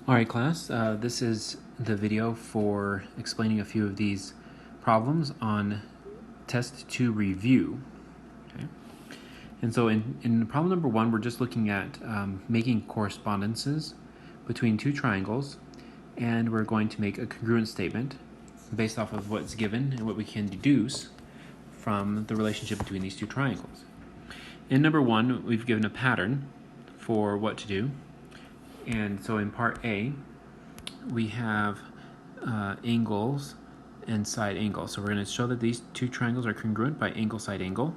Alright class, this is the video for explaining a few of these problems on test 2 review. Okay. And so in problem number 1, we're just looking at making correspondences between two triangles, and we're going to make a congruent statement based off of what's given and what we can deduce from the relationship between these two triangles. In number 1, we've given a pattern for what to do. And so in part A, we have angles and side angles. So we're going to show that these two triangles are congruent by angle, side angle.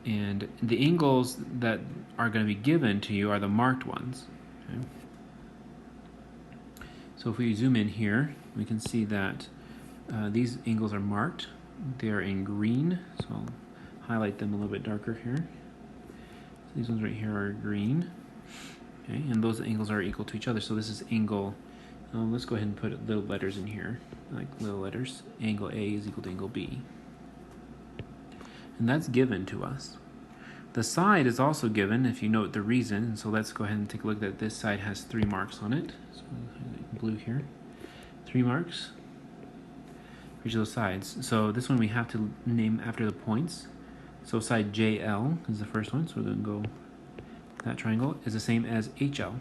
And the angles that are going to be given to you are the marked ones. Okay. So if we zoom in here, we can see that these angles are marked. They're in green, so I'll highlight them a little bit darker here. So these ones right here are green. Okay, and those angles are equal to each other. So this is angle, let's go ahead and put little letters in here, like little letters. Angle A is equal to angle B. And that's given to us. The side is also given if you note the reason. So let's go ahead and take a look that this side has 3 marks on it. So blue here, 3 marks for each of those sides. So this one we have to name after the points. So side JL is the first one. So we're going to go, that triangle is the same as HL.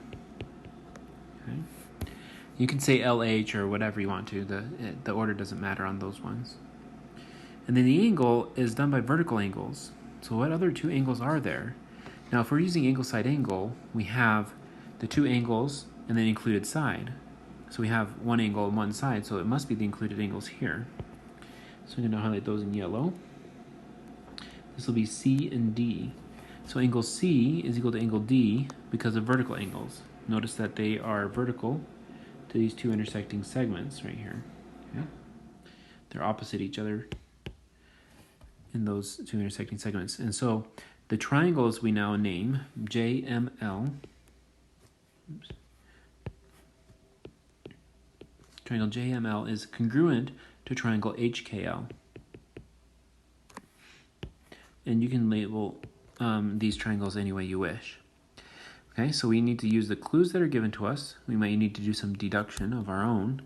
Okay. You can say LH or whatever you want to. The order doesn't matter on those ones. And then the angle is done by vertical angles. So what other two angles are there? Now if we're using angle side angle, we have the two angles and then included side. So we have one angle on one side, so it must be the included angles here. So I'm going to highlight those in yellow. This will be C and D. So angle C is equal to angle D because of vertical angles. Notice that they are vertical to these two intersecting segments right here. Okay. They're opposite each other in those two intersecting segments. And so the triangles we now name JML. Oops. Triangle JML is congruent to triangle HKL. And you can label these triangles any way you wish. Okay, so we need to use the clues that are given to us. We might need to do some deduction of our own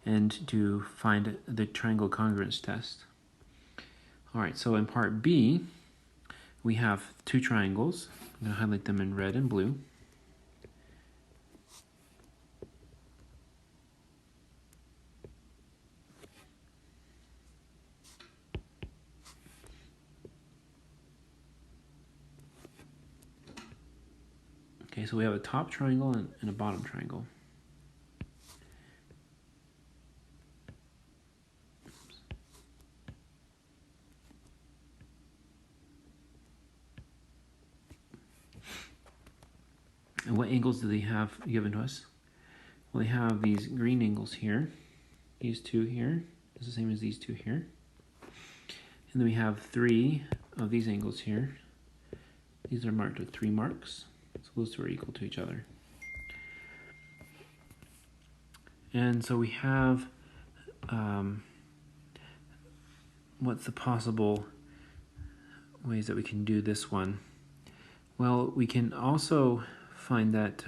and to find the triangle congruence test. All right, so in part B, we have two triangles. I'm going to highlight them in red and blue. Okay, so we have a top triangle and a bottom triangle. And what angles do they have given to us? Well, they have these green angles here. These two here is the same as these two here. And then we have 3 of these angles here. These are marked with 3 marks. So those two are equal to each other. And so we have, what's the possible ways that we can do this one? Well, we can also find that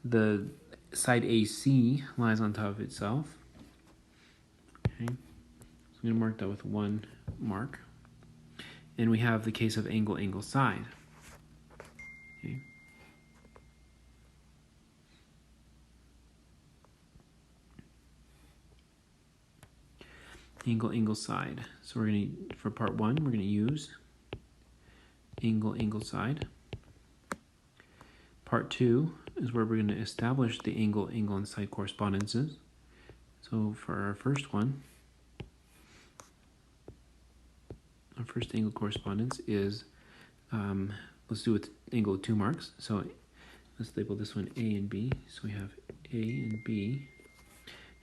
the side AC lies on top of itself. Okay, so I'm going to mark that with 1 mark. And we have the case of angle, angle, side. Okay. Angle, angle, side. So we're going to, for part 1, we're going to use angle, angle, side. Part 2 is where we're going to establish the angle, angle, and side correspondences. So for our first one, our first angle correspondence is, let's do it with angle with 2 marks. So let's label this one A and B. So we have A and B.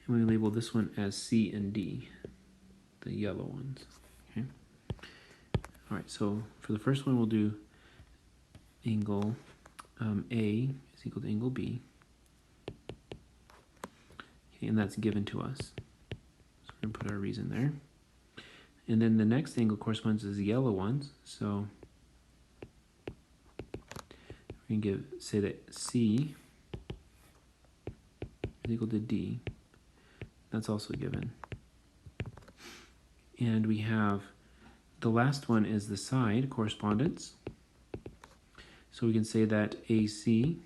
And we label this one as C and D, the yellow ones. Okay. All right, so for the first one, we'll do angle A is equal to angle B. Okay, and that's given to us. So we're going to put our reason there. And then the next angle corresponds to the yellow ones. So we're going to say that C is equal to D. That's also given. And we have the last one is the side correspondence. So we can say that AC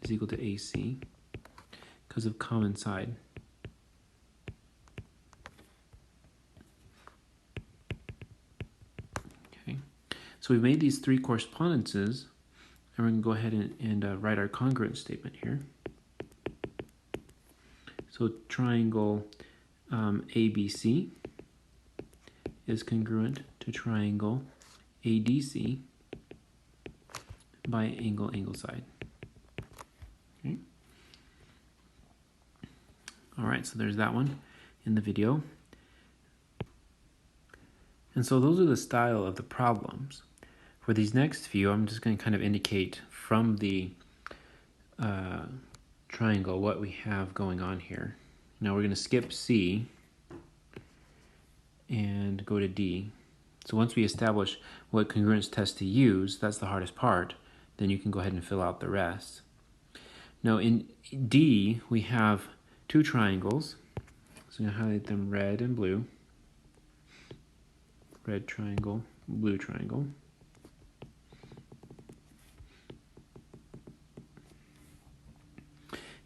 is equal to AC because of common side. Okay, so we've made these three correspondences, and we're going to go ahead and write our congruence statement here. So triangle ABC is congruent to triangle ADC by angle side. Okay. All right, so there's that one in the video. And so those are the style of the problems. For these next few, I'm just going to kind of indicate from the triangle what we have going on here. Now we're going to skip C and go to D. So once we establish what congruence test to use, that's the hardest part, then you can go ahead and fill out the rest. Now in D, we have two triangles. So I'm going to highlight them red and blue. Red triangle, blue triangle.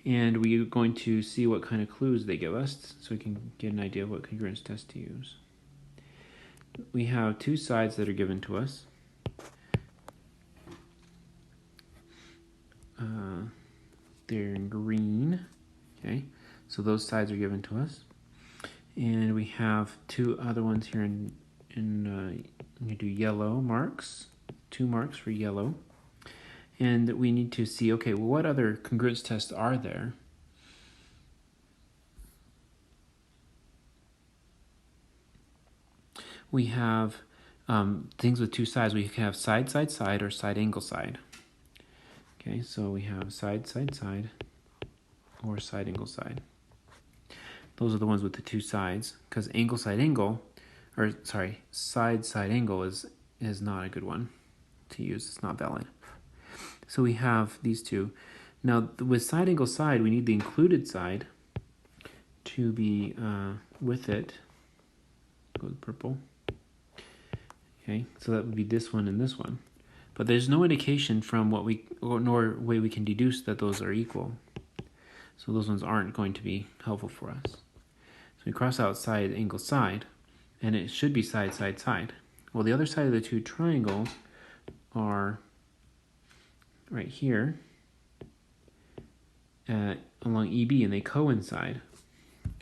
And we're going to see what kind of clues they give us so we can get an idea of what congruence test to use. We have two sides that are given to us. They're in green, okay? So those sides are given to us. And we have two other ones here in we do yellow marks, 2 marks for yellow. And we need to see, okay, well, what other congruence tests are there? We have things with two sides. We can have side, side, side, or side, angle, side. Okay, so we have side, side, side, or side, angle, side. Those are the ones with the two sides, because angle, side, angle, or sorry, side, side, angle is not a good one to use. It's not valid. So we have these two. Now with side, angle, side, we need the included side to be with it. Go with purple. Okay, so that would be this one and this one. But there's no indication from what nor way we can deduce that those are equal. So those ones aren't going to be helpful for us. So we cross out side, angle, side, and it should be side, side, side. Well, the other side of the two triangles are right here along EB, and they coincide,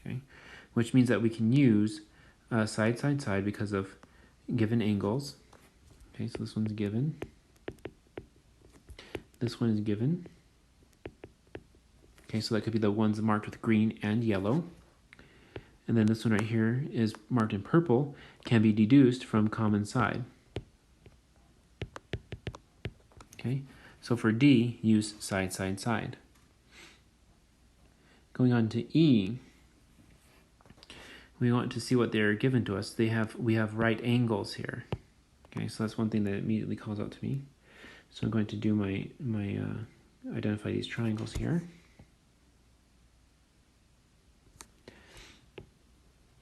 okay? Which means that we can use side, side, side because of given angles. Okay, so this one's given. This one is given. Okay, so that could be the ones marked with green and yellow. And then this one right here is marked in purple, can be deduced from common side. Okay, so for D, use side, side, side. Going on to E, we want to see what they're given to us. We have right angles here. Okay, so that's one thing that immediately calls out to me. So I'm going to do my identify these triangles here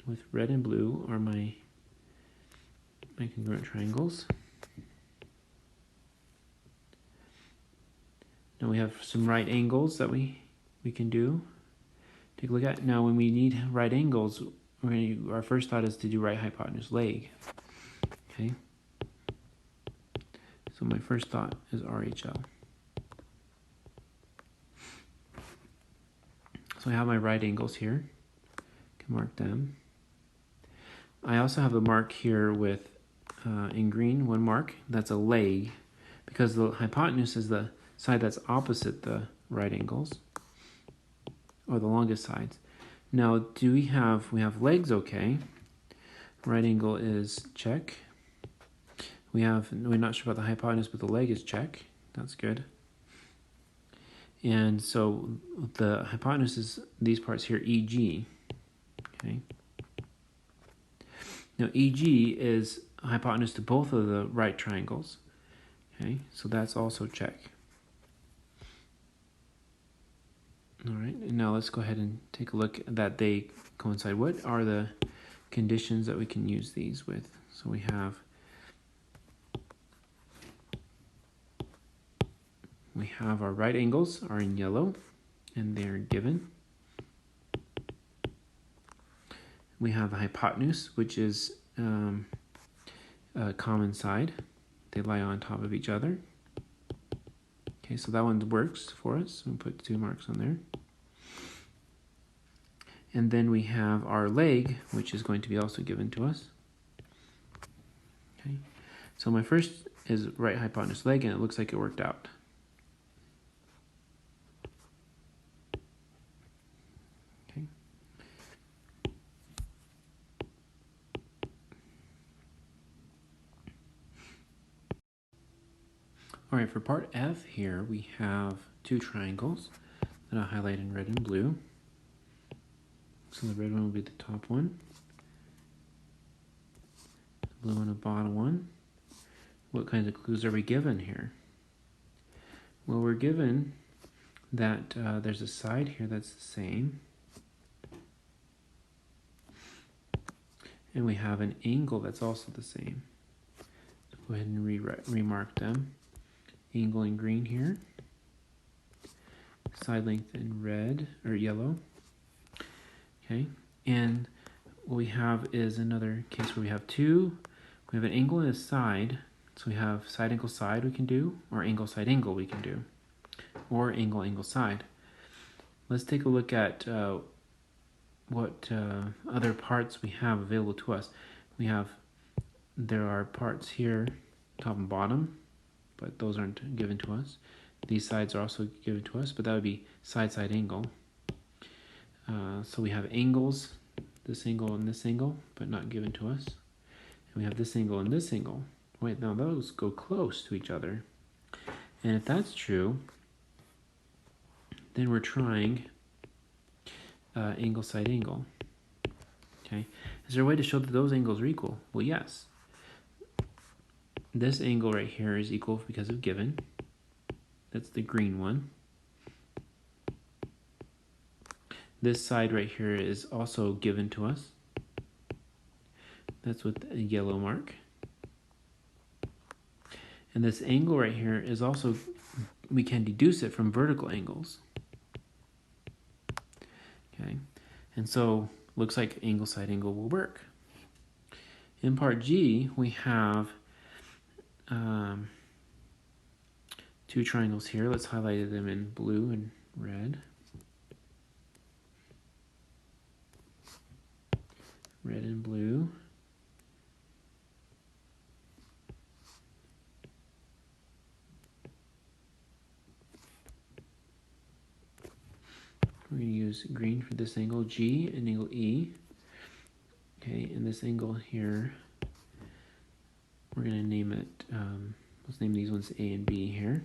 with red and blue are my congruent triangles. Now we have some right angles that we can do. Take a look at. Now when we need right angles, our first thought is to do right hypotenuse leg. Okay. So my first thought is RHL. So I have my right angles here. Can mark them. I also have a mark here with in green, one mark. That's a leg, because the hypotenuse is the side that's opposite the right angles, or the longest sides. Now, we have legs, okay. Right angle is check. We're not sure about the hypotenuse, but the leg is check. That's good. And so the hypotenuse is these parts here, EG. Okay. Now EG is hypotenuse to both of the right triangles. Okay, so that's also check. All right, and now let's go ahead and take a look that they coincide. What are the conditions that we can use these with? So we have our right angles are in yellow, and they're given. We have a hypotenuse, which is a common side. They lie on top of each other. Okay, so that one works for us. We'll put 2 marks on there. And then we have our leg, which is going to be also given to us. Okay, so my first is right hypotenuse leg, and it looks like it worked out. Okay. All right, for part F here, we have 2 triangles that I'll highlight in red and blue. So the red one will be the top one, the blue one the bottom one. What kinds of clues are we given here? Well, we're given that there's a side here that's the same, and we have an angle that's also the same. So go ahead and remark them. Angle in green here, side length in red or yellow. Okay, and what we have is another case where we have an angle and a side. So we have side angle side we can do, or angle side angle we can do, or angle angle side. Let's take a look at what other parts we have available to us. There are parts here, top and bottom, but those aren't given to us. These sides are also given to us, but that would be side angle. So we have angles, this angle and this angle, but not given to us. And we have this angle and this angle. Wait, now those go close to each other. And if that's true, then we're trying angle side angle. Okay, is there a way to show that those angles are equal? Well, yes. This angle right here is equal because of given. That's the green one. This side right here is also given to us. That's with a yellow mark. And this angle right here is also, we can deduce it from vertical angles. Okay, and so looks like angle side angle will work. In part G, we have 2 triangles here. Let's highlight them in blue and red. Red and blue. We're going to use green for this angle G and angle E. Okay, and this angle here, we're going to name it, let's name these ones A and B here.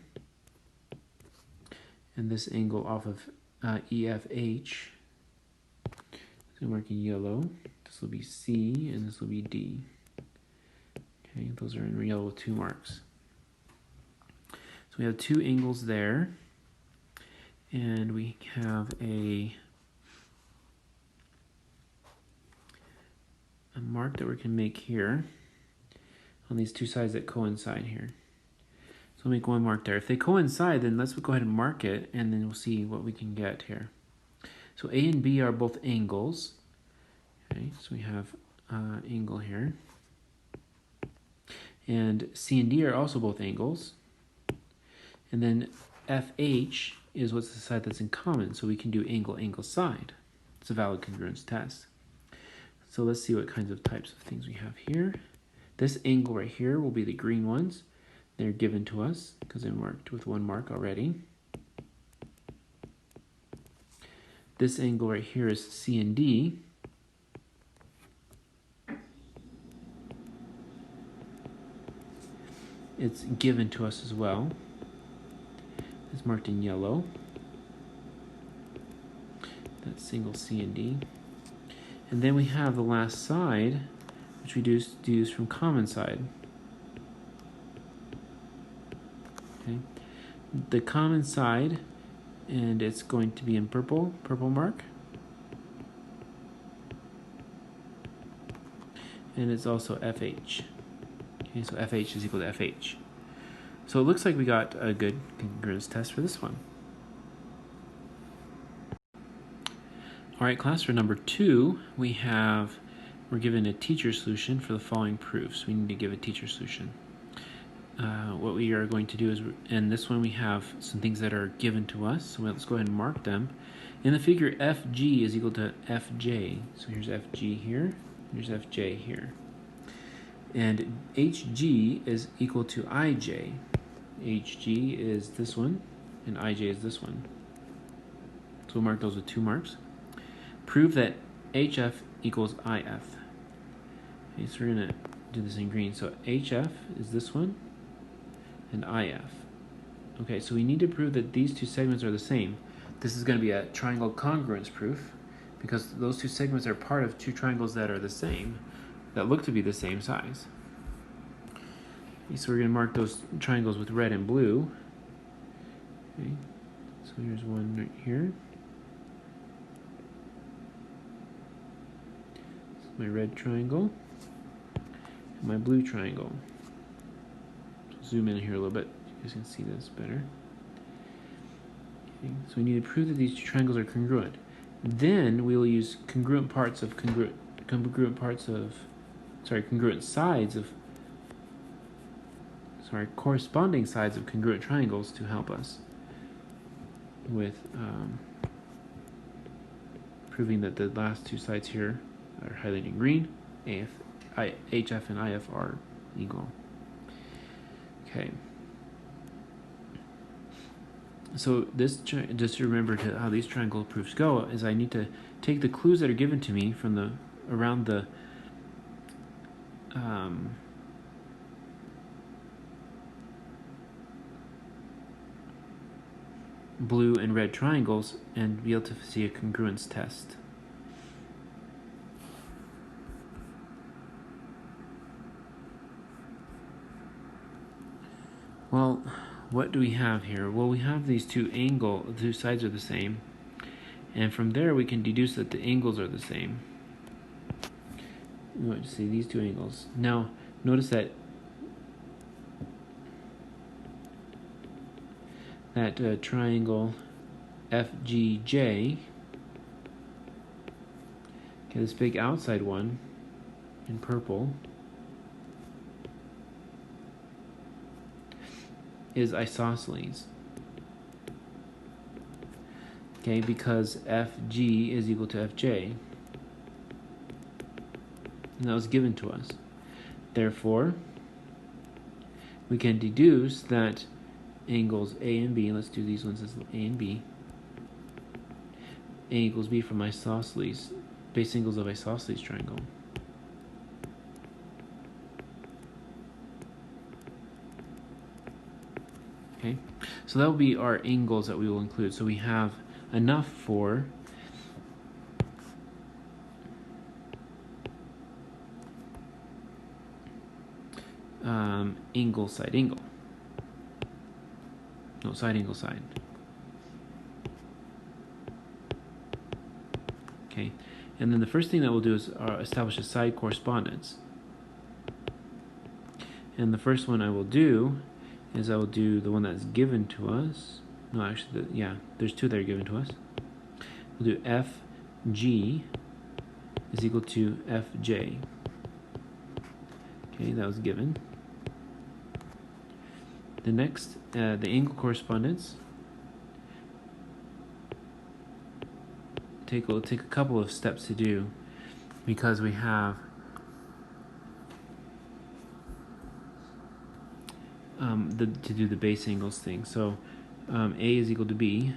And this angle off of EFH is going to mark in yellow. This will be C and this will be D. Okay, those are in yellow with 2 marks. So we have 2 angles there. And we have a mark that we can make here on these 2 sides that coincide here. So I'll make 1 mark there. If they coincide, then let's go ahead and mark it, and then we'll see what we can get here. So A and B are both angles. Okay, so we have angle here. And C and D are also both angles. And then FH is what's the side that's in common, so we can do angle angle side. It's a valid congruence test. So let's see what kinds of types of things we have here. This angle right here will be the green ones. They're given to us because they're marked with 1 mark already. This angle right here is C and D. It's given to us as well. It's marked in yellow. That's single C and D. And then we have the last side, which we deduce from common side. Okay. The common side and it's going to be in purple mark. And it's also FH. Okay, so FH is equal to FH. So it looks like we got a good congruence test for this one. All right, class, for number 2, we're given a teacher solution for the following proofs. We need to give a teacher solution. What we are going to do is, in this one we have some things that are given to us, so let's go ahead and mark them. In the figure, FG is equal to FJ. So here's FG here, here's FJ here. And HG is equal to IJ. HG is this one, and IJ is this one. So we'll mark those with 2 marks. Prove that HF equals IF. Okay, so we're going to do this in green. So HF is this one, and IF. Okay, so we need to prove that these 2 segments are the same. This is going to be a triangle congruence proof, because those 2 segments are part of 2 triangles that are the same, that look to be the same size. Okay, so we're going to mark those triangles with red and blue. Okay, so here's one right here. My red triangle and my blue triangle. Zoom in here a little bit so you guys can see this better. Okay, so we need to prove that these 2 triangles are congruent. Then we will use congruent corresponding sides of congruent triangles to help us with proving that the last 2 sides here are highlighted in green. HF and IF are equal. Okay. So this, just to remember how these triangle proofs go, is I need to take the clues that are given to me from around the blue and red triangles and be able to see a congruence test. Well, what do we have here? Well, we have these 2 sides are the same, and from there we can deduce that the angles are the same. We want to see these 2 angles. Now, notice that triangle FGJ, okay, this big outside one in purple, is isosceles. Okay, because FG is equal to FJ. And that was given to us. Therefore, we can deduce that angles A and B, let's do these ones as A and B, A equals B from isosceles, base angles of isosceles triangle. Okay, so that will be our angles that we will include. So we have enough for angle, side, angle. No, side, angle, side. Okay, and then the first thing that we'll do is establish a side correspondence. And the first one I will do is I will do the one that's given to us. No, actually, there's 2 that are given to us. We'll do FG is equal to FJ. Okay, that was given. The next, the angle correspondence. We'll take a couple of steps to do, because we have to do the base angles thing. So A is equal to B.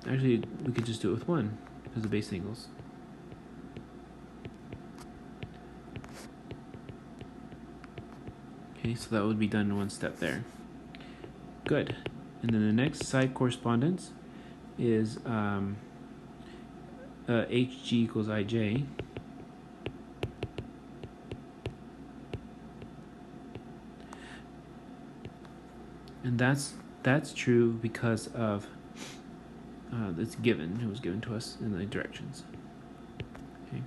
Actually, we could just do it with 1 because of base angles. Okay, so that would be done in 1 step there. Good. And then the next side correspondence is HG equals IJ. And that's true because of it's given. It was given to us in the directions. Okay.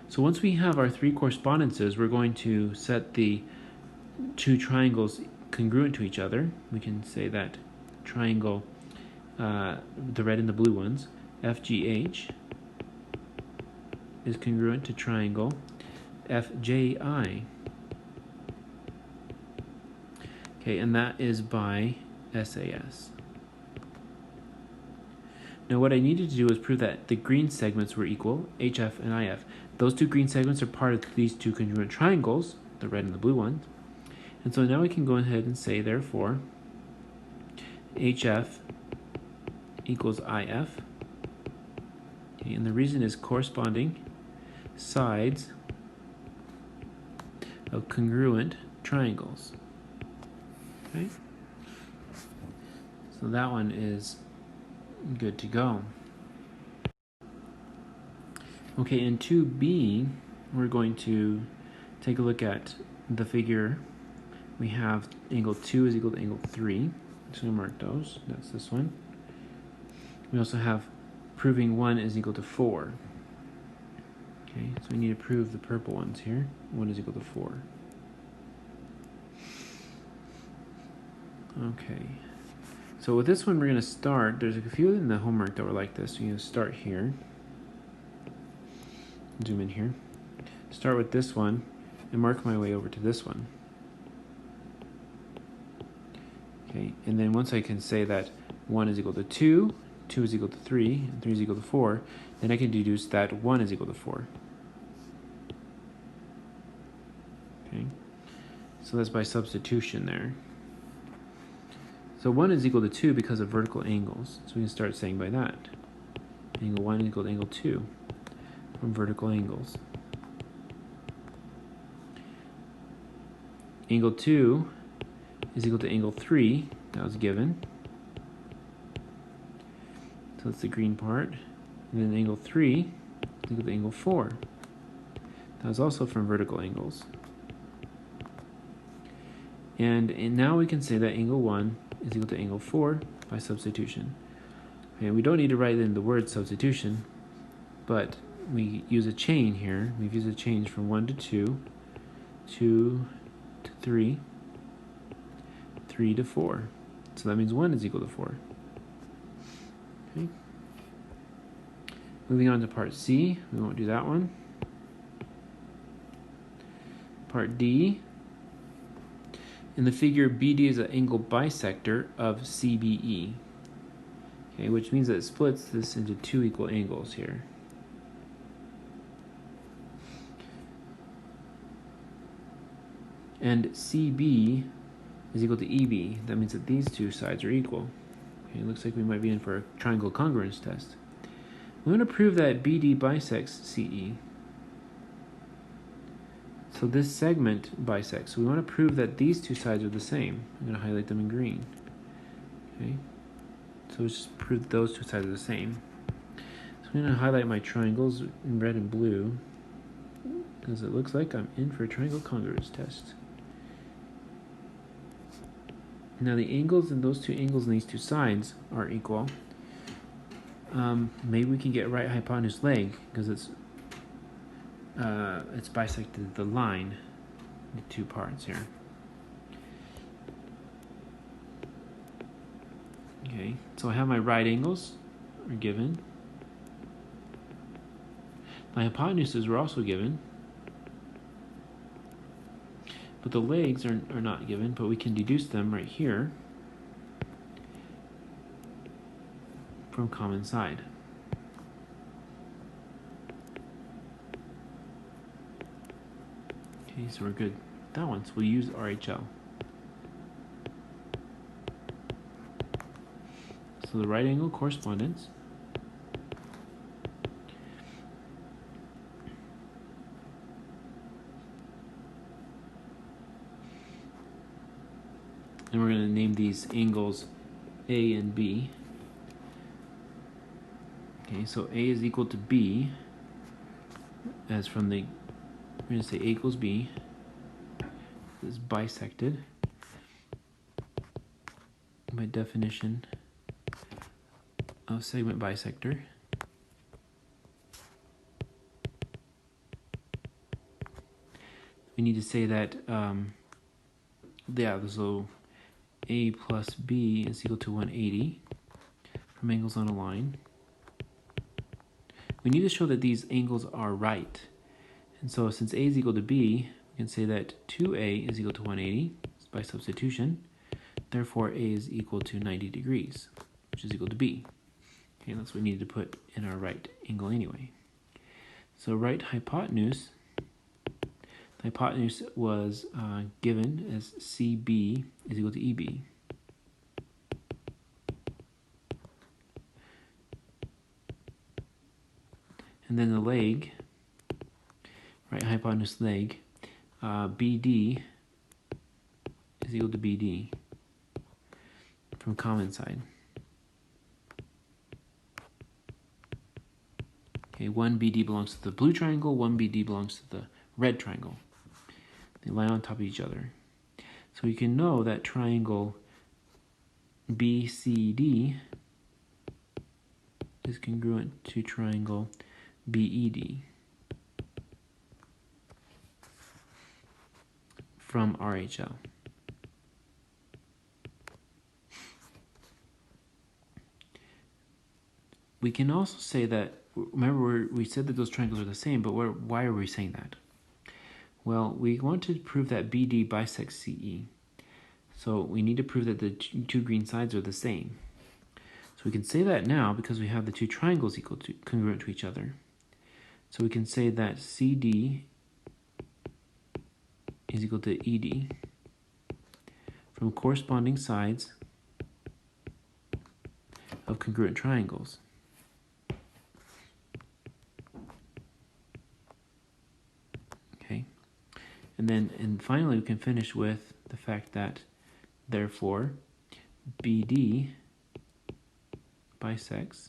So once we have our three correspondences, we're going to set the two triangles congruent to each other. We can say that triangle, the red and the blue ones, FGH is congruent to triangle FJI. Okay, and that is by SAS. Now what I needed to do was prove that the green segments were equal, HF and IF. Those two green segments are part of these two congruent triangles, the red and the blue ones. And so now we can go ahead and say, therefore, HF equals IF. Okay, and the reason is corresponding sides of congruent triangles. Okay, so that one is good to go. Okay, in 2b, we're going to take a look at the figure. We have angle 2 is equal to angle 3. So I'm going to mark those. That's this one. We also have proving 1 is equal to 4. Okay, so we need to prove the purple ones here. 1 is equal to 4. Okay, so with this one we're going to start. There's a few in the homework that were like this. So you're going to start here. Zoom in here. Start with this one and mark my way over to this one. Okay, and then once I can say that 1 is equal to 2, 2 is equal to 3, and 3 is equal to 4, then I can deduce that 1 is equal to 4. Okay, so that's by substitution there. So 1 is equal to 2 because of vertical angles. So we can start saying by that. Angle 1 is equal to angle 2 from vertical angles. Angle 2 is equal to angle 3. That was given. So that's the green part. And then angle 3 is equal to angle 4. That was also from vertical angles. And now we can say that angle 1 is equal to angle 4 by substitution. Okay, we don't need to write in the word substitution, but we use a chain here. We've used a change from 1 to 2, 2 to 3, 3 to 4. So that means 1 is equal to 4. Okay. Moving on to part C, we won't do that one. Part D. In the figure, BD is an angle bisector of CBE. Okay, which means that it splits this into two equal angles here. And CB is equal to EB. That means that these two sides are equal. Okay, it looks like we might be in for a triangle congruence test. We want to prove that BD bisects CE. So this segment bisects. So we want to prove that these two sides are the same. I'm going to highlight them in green. Okay. So let's just prove those two sides are the same. So I'm going to highlight my triangles in red and blue because it looks like I'm in for a triangle congruence test. Now the angles in those two angles and these two sides are equal. Maybe we can get right hypotenuse leg because it's bisected the line, the two parts here. Okay, so I have my right angles are given. My hypotenuses were also given. But the legs are not given, but we can deduce them right here from common side. Okay, so we're good. That one, so we'll use RHL. So the right angle correspondence. And we're going to name these angles A and B. Okay, so A is equal to B, as from the, we're going to say A equals B. This is bisected by definition of segment bisector. We need to say that, so A plus B is equal to 180 from angles on a line. We need to show that these angles are right. And so since A is equal to B, we can say that 2A is equal to 180 by substitution. Therefore, A is equal to 90 degrees, which is equal to B. Okay, that's what we needed to put in our right angle anyway. So right hypotenuse, the hypotenuse was given as CB is equal to EB. And then the leg, right hypotenuse leg, BD is equal to BD from common side. Okay, one BD belongs to the blue triangle, one BD belongs to the red triangle. They lie on top of each other. So we can know that triangle BCD is congruent to triangle BED from RHL. We can also say that, remember we said that those triangles are the same, but why are we saying that? Well, we want to prove that BD bisects CE. So we need to prove that the two green sides are the same. So we can say that now because we have the two triangles congruent to each other. So we can say that CD is equal to ED from corresponding sides of congruent triangles. Okay, and finally we can finish with the fact that therefore BD bisects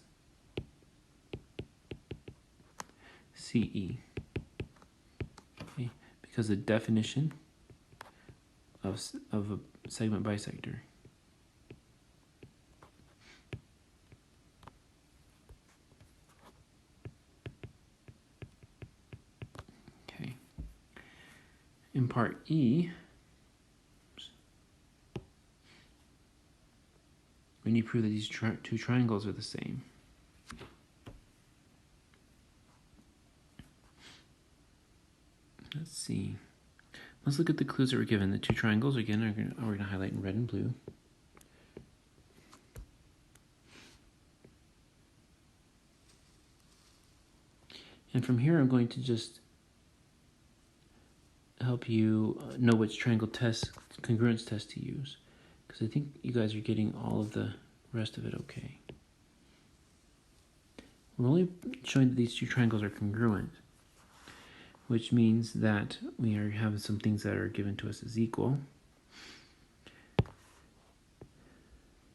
CE. Okay, because the definition of a segment bisector. Okay. In part E, we need to prove that these two triangles are the same. Let's see. Let's look at the clues that were given. The two triangles, again, we're going to highlight in red and blue. And from here, I'm going to just help you know which triangle test, congruence test to use. Because I think you guys are getting all of the rest of it okay. We're only showing that these two triangles are congruent, which means that we are having some things that are given to us as equal.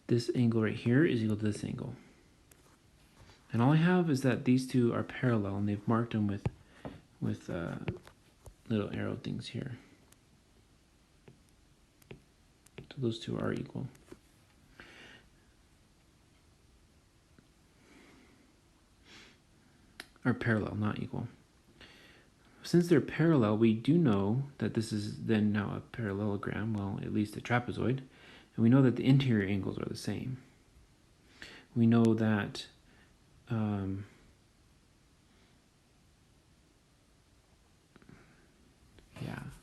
This angle right here is equal to this angle. And all I have is that these two are parallel, and they've marked them with little arrow things here. So those two are equal. Are parallel, not equal. Since they're parallel, we do know that this is then now a parallelogram, well, at least a trapezoid, and we know that the interior angles are the same. We know that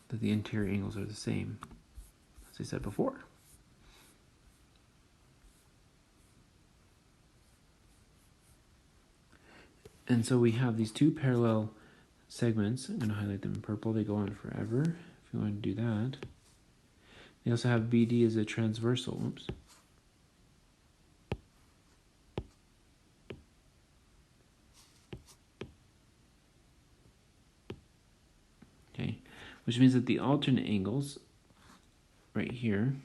that the interior angles are the same, as I said before. And so we have these two parallel segments. I'm going to highlight them in purple. They go on forever, if you want to do that. They also have BD as a transversal. Oops. Okay, which means that the alternate angles right here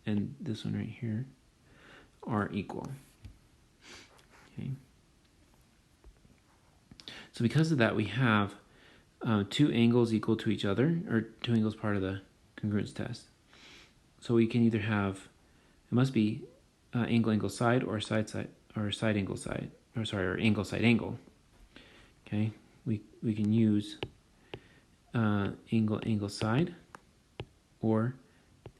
and this one right here are equal. Okay. So because of that, we have two angles equal to each other, or two angles part of the congruence test. So we can either have, it must be angle, side, or side, or side angle side, or sorry, or angle side angle. Okay, we can use angle side or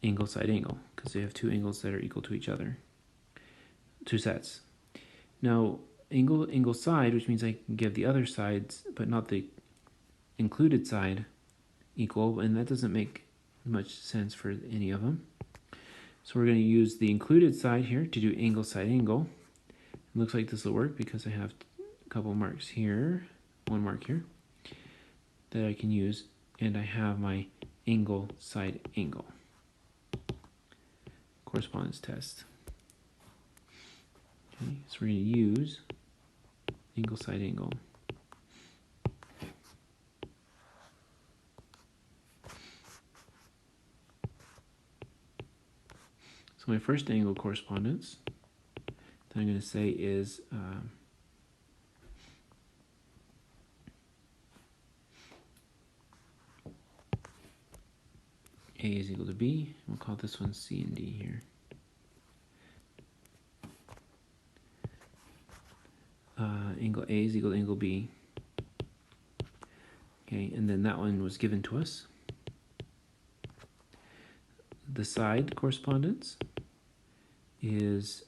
angle side angle because they have two angles that are equal to each other, two sets. Now angle side, which means I can give the other sides but not the included side equal, and that doesn't make much sense for any of them. So we're going to use the included side here to do angle side angle. It looks like this will work because I have a couple marks here, one mark here that I can use, and I have my angle side angle correspondence test. Okay, so we're going to use angle side angle. So my first angle correspondence that I'm going to say is A is equal to B. We'll call this one C and D here. Angle A is equal to angle B. Okay, and then that one was given to us. The side correspondence is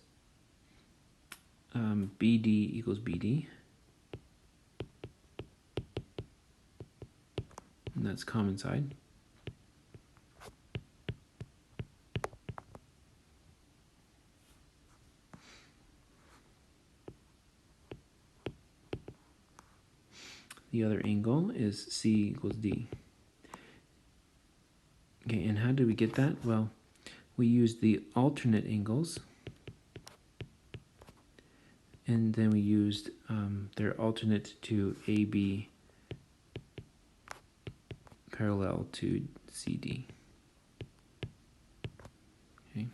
BD equals BD. And that's common side. The other angle is C equals D. Okay, and how do we get that? Well, we use the alternate angles, and then we used their alternate to AB parallel to CD. Okay.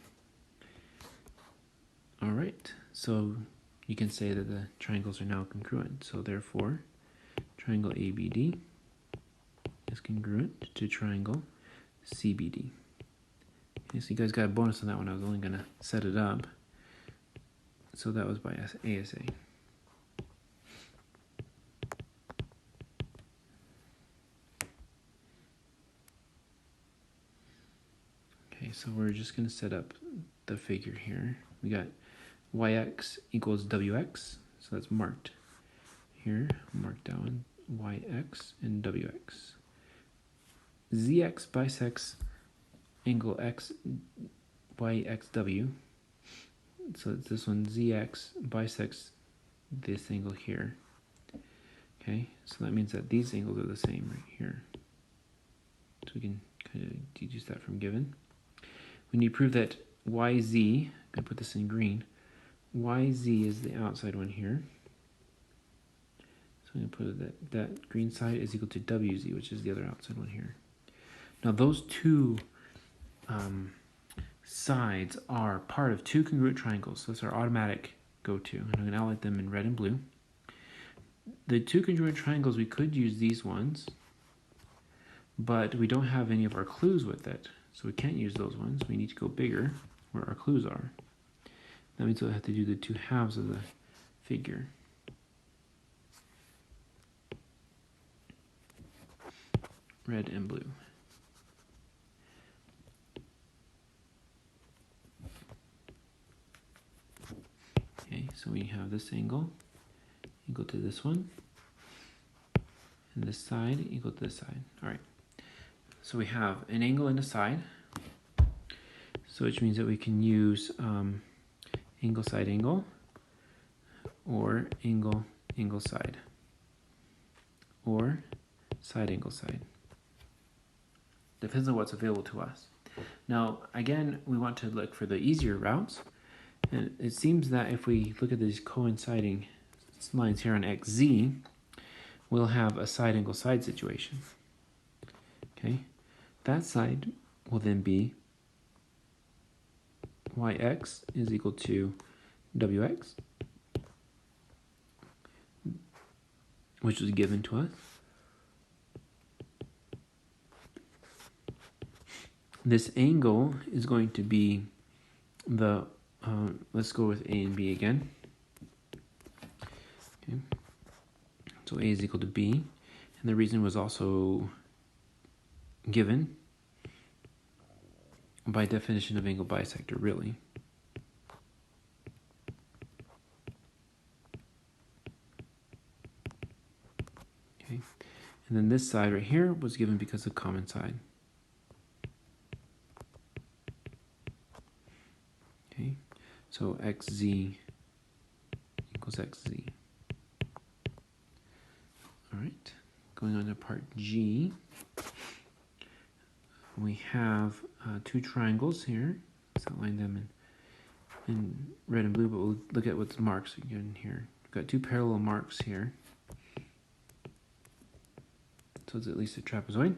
All right, so you can say that the triangles are now congruent. So therefore, triangle ABD is congruent to triangle CBD. Okay, so you guys got a bonus on that one. I was only going to set it up. So that was by ASA. Okay, so we're just going to set up the figure here. We got YX equals WX, so that's marked here, marked down YX and WX. ZX bisects angle X YXW. So this one ZX bisects this angle here. Okay, so that means that these angles are the same right here. So we can kind of deduce that from given. We need to prove that YZ, I'm going to put this in green, YZ is the outside one here. So I'm going to put that green side is equal to WZ, which is the other outside one here. Now those two sides are part of two congruent triangles. So it's our automatic go-to. And I'm going to outline them in red and blue. The two congruent triangles, we could use these ones, but we don't have any of our clues with it. So we can't use those ones. We need to go bigger where our clues are. That means we'll have to do the two halves of the figure. Red and blue. Okay, so we have this angle equal to this one, and this side equal to this side. All right, so we have an angle and a side, so which means that we can use angle side angle or angle side or side angle side. Depends on what's available to us. Now, again, we want to look for the easier routes. And it seems that if we look at these coinciding lines here on XZ, we'll have a side angle side situation. Okay, that side will then be YX is equal to WX, which was given to us. This angle is going to be the, let's go with A and B again. So A is equal to B. And the reason was also given by definition of angle bisector, really. Okay. And then this side right here was given because of common side. Okay. So xz equals xz. All right. Going on to part G. We have two triangles here. Let's outline them in red and blue, but we'll look at what's marks again here. We've got two parallel marks here. So it's at least a trapezoid.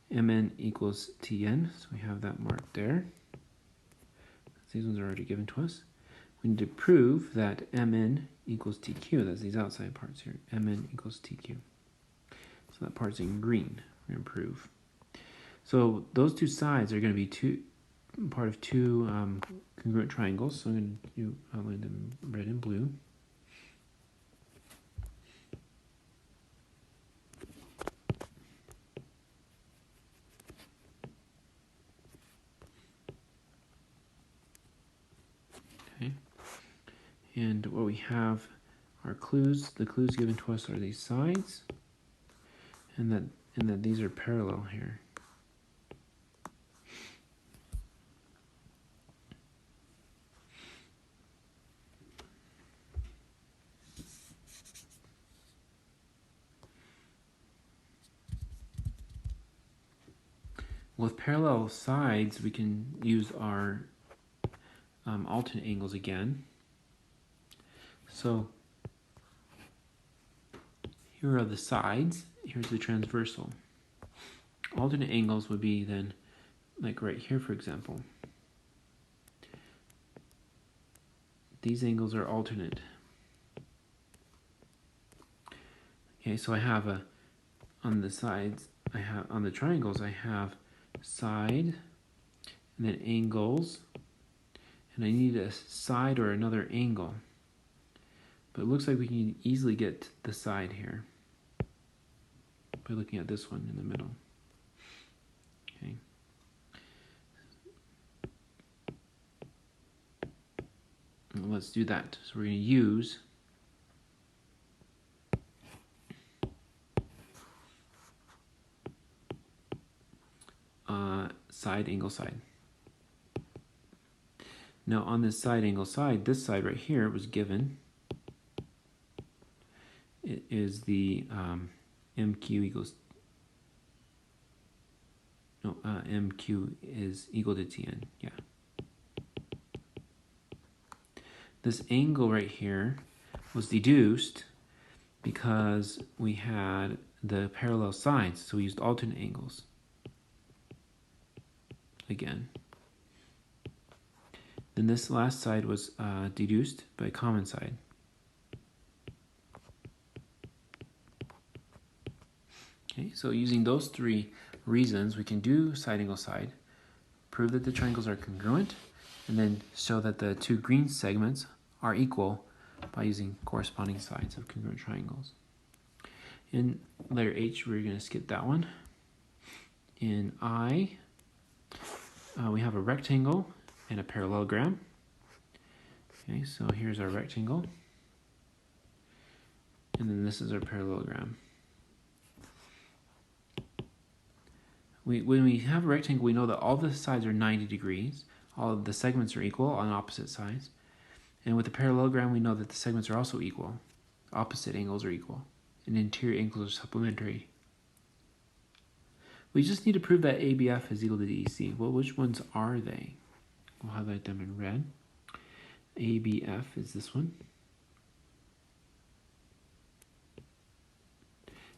Mn equals Tn, so we have that mark there. These ones are already given to us. We need to prove that Mn equals Tq, that's these outside parts here. Mn equals Tq. So that part's in green, we're going to prove. So those two sides are going to be part of two congruent triangles. So I'm going to outline them red and blue. Okay. And what we have are clues. The clues given to us are these sides, and that these are parallel here. With parallel sides, we can use our alternate angles again. So here are the sides, here's the transversal. Alternate angles would be then, like right here for example. These angles are alternate. Okay, so I have on the sides, on the triangles, I have side, and then angles, and I need a side or another angle. But it looks like we can easily get the side here by looking at this one in the middle. Okay. Well, let's do that. So we're going to use side, angle, side. Now on this side, angle, side, this side right here was given. It is the MQ equals, no, MQ is equal to Tn, yeah. This angle right here was deduced because we had the parallel sides, so we used alternate angles. Again. Then this last side was deduced by common side. Okay, so using those three reasons, we can do side, angle, side, prove that the triangles are congruent, and then show that the two green segments are equal by using corresponding sides of congruent triangles. In letter H, we're going to skip that one. In I, we have a rectangle and a parallelogram. Okay, so here's our rectangle, and then this is our parallelogram. When we have a rectangle, we know that all the sides are 90 degrees. All of the segments are equal on opposite sides. And with the parallelogram, we know that the segments are also equal. Opposite angles are equal. And interior angles are supplementary. We just need to prove that ABF is equal to DEC. Well, which ones are they? We'll highlight them in red. ABF is this one.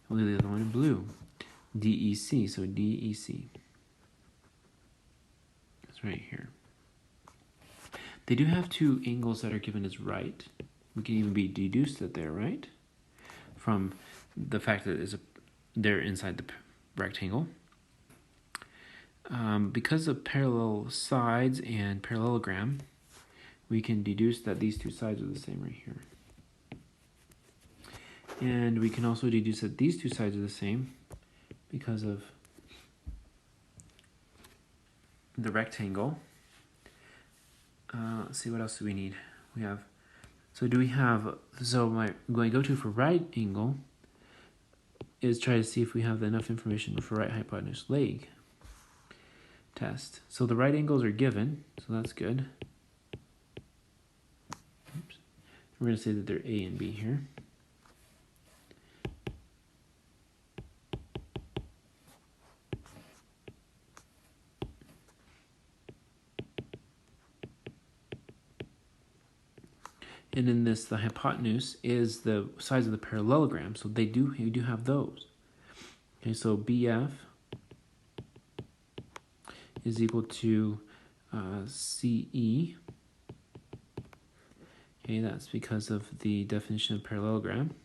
We'll do the other one in blue. DEC, so DEC. That's right here. They do have two angles that are given as right. We can even be deduced that they're right from the fact that they're inside the rectangle. Because of parallel sides and parallelogram, we can deduce that these two sides are the same right here. And we can also deduce that these two sides are the same because of the rectangle. Let's see, what else do we need? My going to go to for right angle is try to see if we have enough information for right hypotenuse leg test. So the right angles are given, so that's good. Oops. We're going to say that they're A and B here. And in this, the hypotenuse is the sides of the parallelogram, so we do have those. Okay, so BF is equal to CE. Okay, that's because of the definition of parallelogram.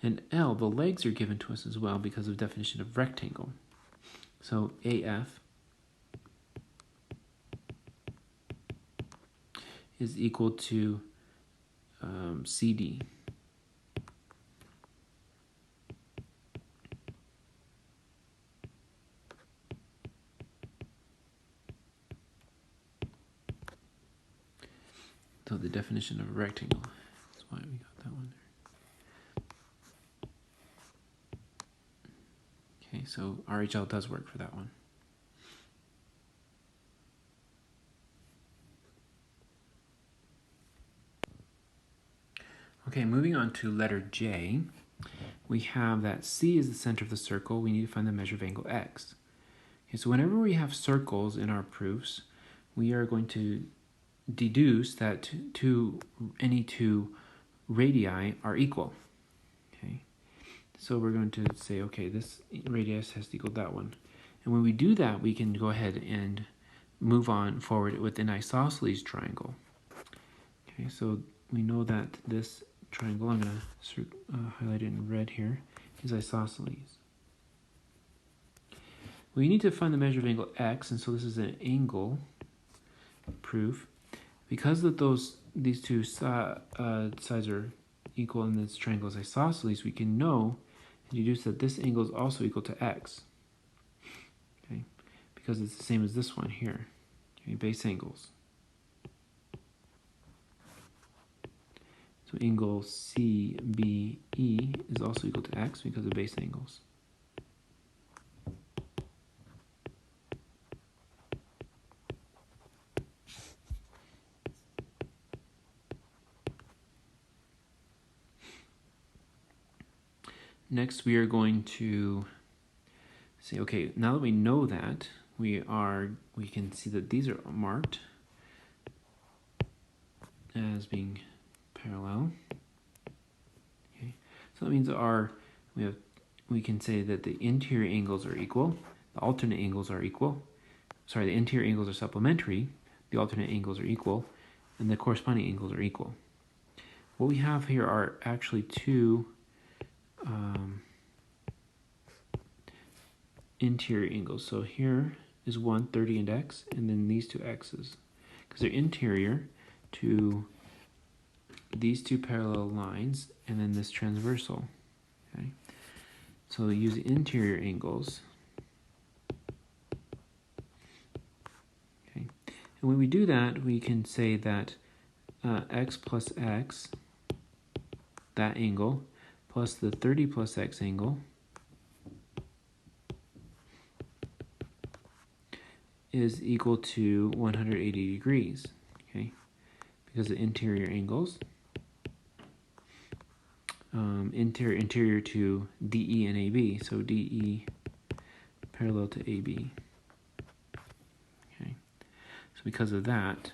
And L, the legs are given to us as well because of definition of rectangle. So AF is equal to CD. So the definition of a rectangle. That's why we got that one there. Okay, so RHL does work for that one. Okay, moving on to letter J, we have that C is the center of the circle. We need to find the measure of angle X. Okay, so whenever we have circles in our proofs, we are going to deduce that any two radii are equal. Okay, so we're going to say, okay, this radius has to equal that one. And when we do that, we can go ahead and move on forward with an isosceles triangle. Okay, so we know that this triangle, I'm going to highlight it in red here, is isosceles. We need to find the measure of angle X, and so this is an angle proof. Because of these two sides are equal and this triangle is isosceles, we can know and deduce that this angle is also equal to X. Okay, because it's the same as this one here. Okay, base angles. So angle CBE is also equal to X because of base angles. Next, we are going to say, okay, now that we know that, we can see that these are marked as being parallel. Okay, so that means we can say that the interior angles are equal, the alternate angles are equal. Sorry, the interior angles are supplementary, the alternate angles are equal, and the corresponding angles are equal. What we have here are actually two interior angles. So here is one 30 and X, and then these two X's, because they're interior to these two parallel lines and then this transversal. Okay, so we use the interior angles. Okay, and when we do that, we can say that X plus X, that angle, plus the 30 plus X angle is equal to 180 degrees. Okay, because the interior angles. Interior to DE and AB, so DE parallel to AB. Okay, so because of that,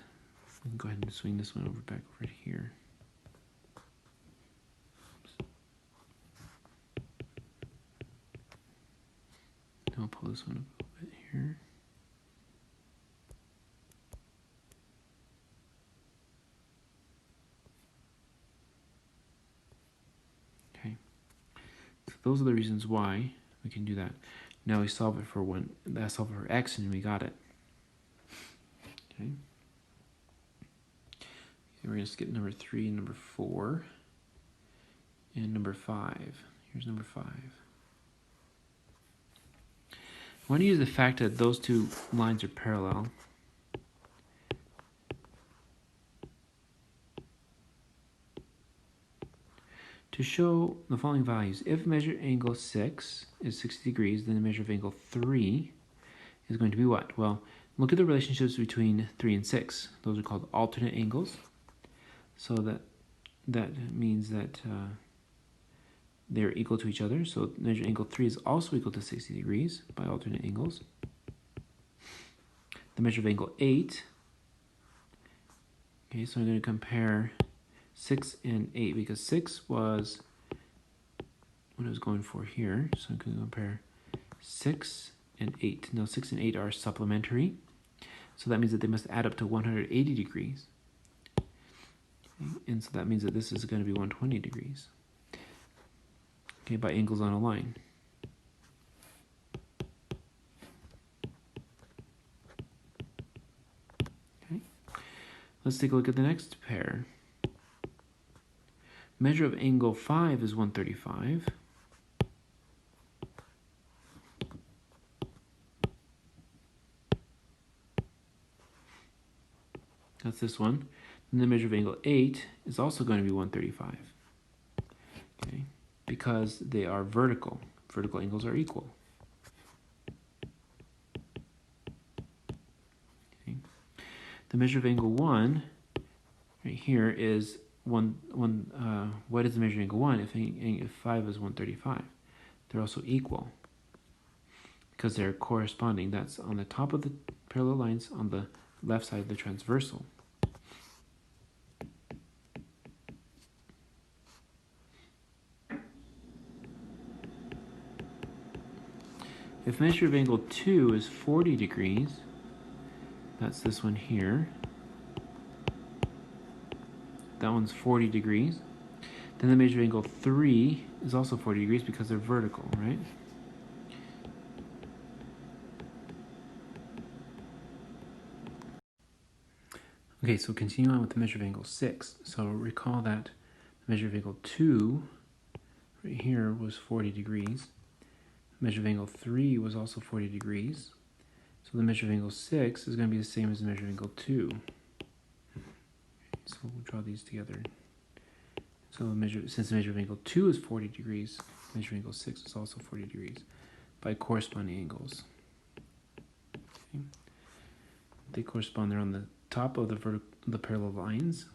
we can go ahead and swing this one back over here. I'll pull this one up a little bit here. Okay, so those are the reasons why we can do that. Now we solve it for solve it for X, and we got it. Okay. we're going to skip number 3 and number 4. And number 5. Here's number 5. I want to use the fact that those two lines are parallel. To show the following values. If measured angle 6 is 60 degrees, then the measure of angle 3 is going to be what? Well, look at the relationships between 3 and 6. Those are called alternate angles. So that means that they're equal to each other. So measure angle 3 is also equal to 60 degrees by alternate angles. The measure of angle 8. Okay, so I'm going to compare 6 and 8 because 6 was what I was going for here. So I'm going to compare 6 and 8. Now 6 and 8 are supplementary. So that means that they must add up to 180 degrees. Okay, and so that means that this is going to be 120 degrees. Okay, by angles on a line. Okay, let's take a look at the next pair. Measure of angle 5 is 135. That's this one. And the measure of angle 8 is also going to be 135. Okay, because they are vertical. Vertical angles are equal. Okay. The measure of angle 1 right here is what is the measure of angle 1 if 5 is 135? They're also equal because they're corresponding. That's on the top of the parallel lines on the left side of the transversal. If measure of angle 2 is 40 degrees, that's this one here. That one's 40 degrees. Then the measure of angle 3 is also 40 degrees because they're vertical, right? Okay, so continue on with the measure of angle 6. So recall that the measure of angle 2 right here was 40 degrees. The measure of angle 3 was also 40 degrees. So the measure of angle 6 is going to be the same as the measure of angle 2. So we'll draw these together. So since the measure of angle 2 is 40 degrees, the measure of angle 6 is also 40 degrees by corresponding angles. Okay. They correspond. They're on the top of the parallel lines,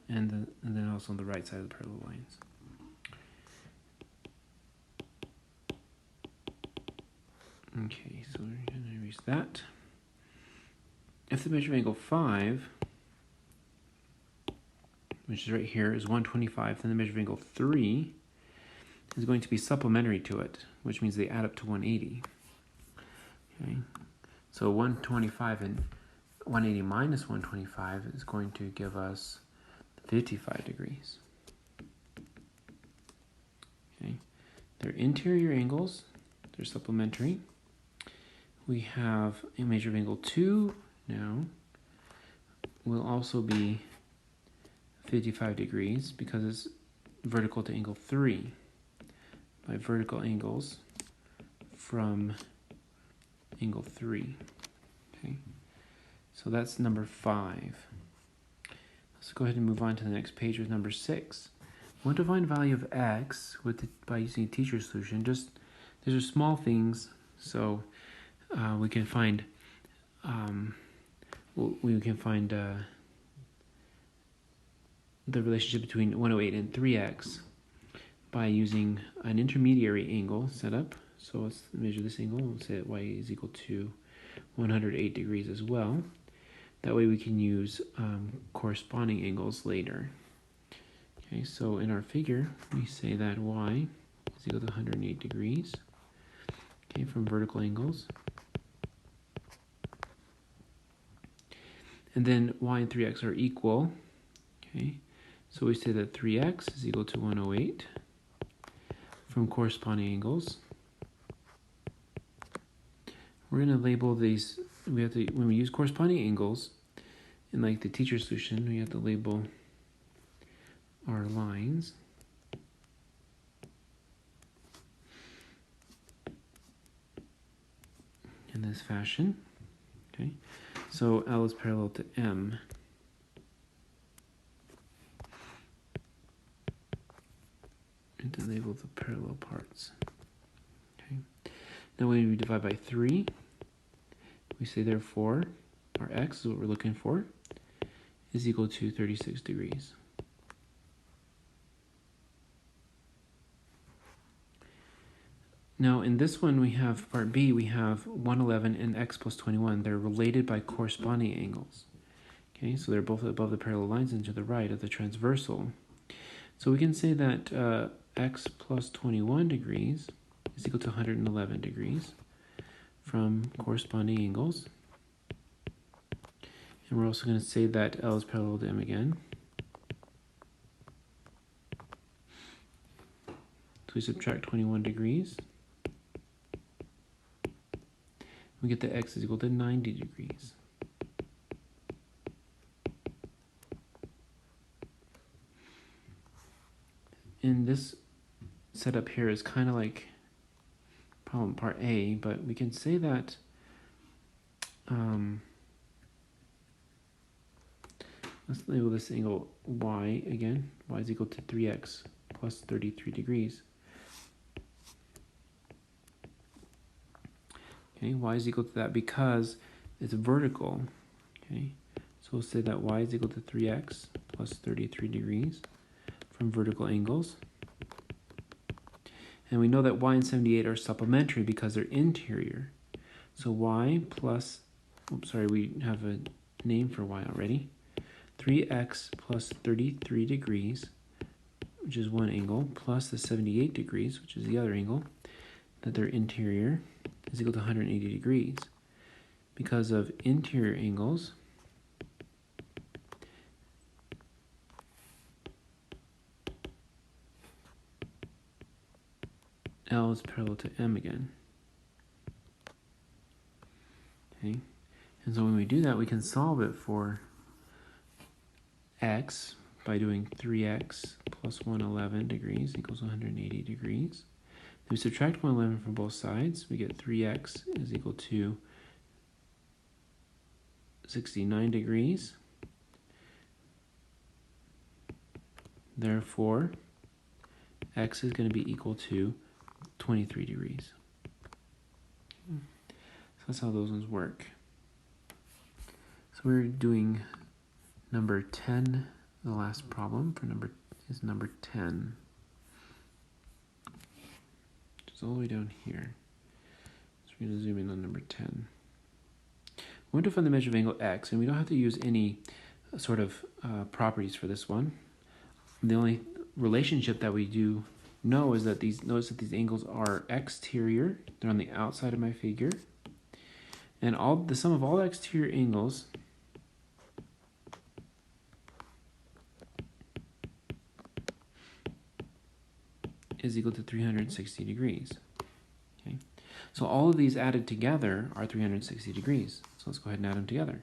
and then also on the right side of the parallel lines. Okay, so we're going to erase that. If the measure of angle 5, which is right here, is 125, then the measure of angle 3 is going to be supplementary to it, which means they add up to 180. Okay, so 125 and 180 minus 125 is going to give us 55 degrees. Okay, they're interior angles, they're supplementary. We have a measure of angle 2 now will also be 55 degrees because it's vertical to angle 3 by vertical angles from angle 3. Okay, so that's number 5. Let's go ahead and move on to the next page with number 6. We want to find value of x by using a teacher solution. These are small things, so we can find the relationship between 108 and 3x by using an intermediary angle setup. So let's measure this angle. We'll say that y is equal to 108 degrees as well. That way we can use corresponding angles later. Okay, so in our figure, we say that y is equal to 108 degrees, okay, from vertical angles. And then y and 3x are equal, okay? So we say that 3x is equal to 108 from corresponding angles. We're going to label these, when we use corresponding angles, in like the teacher solution, we have to label our lines. In this fashion. Okay, so L is parallel to M. And to label the parallel parts. Okay. Now when we divide by 3, we say therefore our x is what we're looking for is equal to 36 degrees. Now in this one we have part B, we have 111 and x plus 21. They're related by corresponding angles. Okay, so they're both above the parallel lines and to the right of the transversal. So we can say that x plus 21 degrees is equal to 111 degrees from corresponding angles. And we're also going to say that L is parallel to M again. So we subtract 21 degrees. We get that x is equal to 90 degrees. And this setup here is kind of like problem part A, but we can say that let's label this angle y again. Y is equal to 3x plus 33 degrees. Okay, y is equal to that because it's vertical. Okay, so we'll say that y is equal to 3x plus 33 degrees from vertical angles. And we know that y and 78 are supplementary because they're interior. So y plus, oops, sorry, we have a name for y already. 3x plus 33 degrees, which is one angle, plus the 78 degrees, which is the other angle, that they're interior, is equal to 180 degrees. Because of interior angles, L is parallel to M again. Okay, and so when we do that, we can solve it for x by doing 3x plus 111 degrees equals 180 degrees. Then we subtract 111 from both sides. We get 3x is equal to 69 degrees. Therefore, x is going to be equal to 23 degrees. So that's how those ones work. So we're doing number 10, the last problem for number 10. It's all the way down here. So we're going to zoom in on number 10. We want to find the measure of angle x, and we don't have to use any sort of properties for this one. The only relationship that we do know is that notice that these angles are exterior. They're on the outside of my figure. And the sum of all exterior angles is equal to 360 degrees. Okay, so all of these added together are 360 degrees. So let's go ahead and add them together.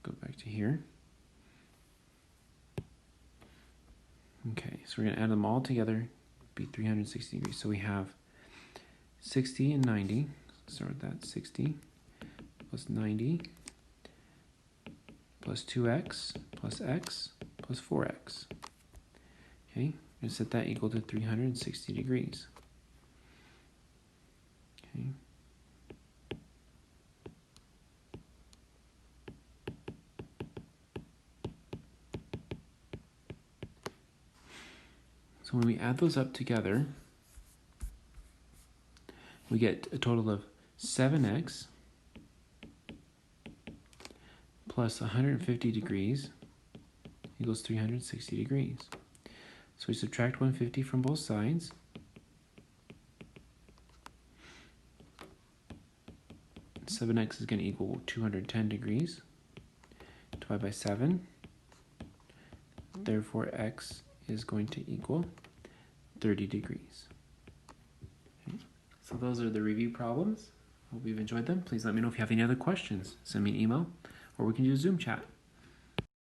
Go back to here. Okay, so we're going to add them all together, be 360 degrees. So we have 60 and 90. Let's start with that. 60 plus 90 plus 2x plus x plus 4x. Okay, I'm going to set that equal to 360 degrees. Okay. So when we add those up together, we get a total of 7x plus 150 degrees equals 360 degrees. So we subtract 150 from both sides. And 7x is going to equal 210 degrees. Divide by 7. Therefore, x is going to equal 30 degrees. Okay. So those are the review problems. Hope you've enjoyed them. Please let me know if you have any other questions. Send me an email, or we can do a Zoom chat.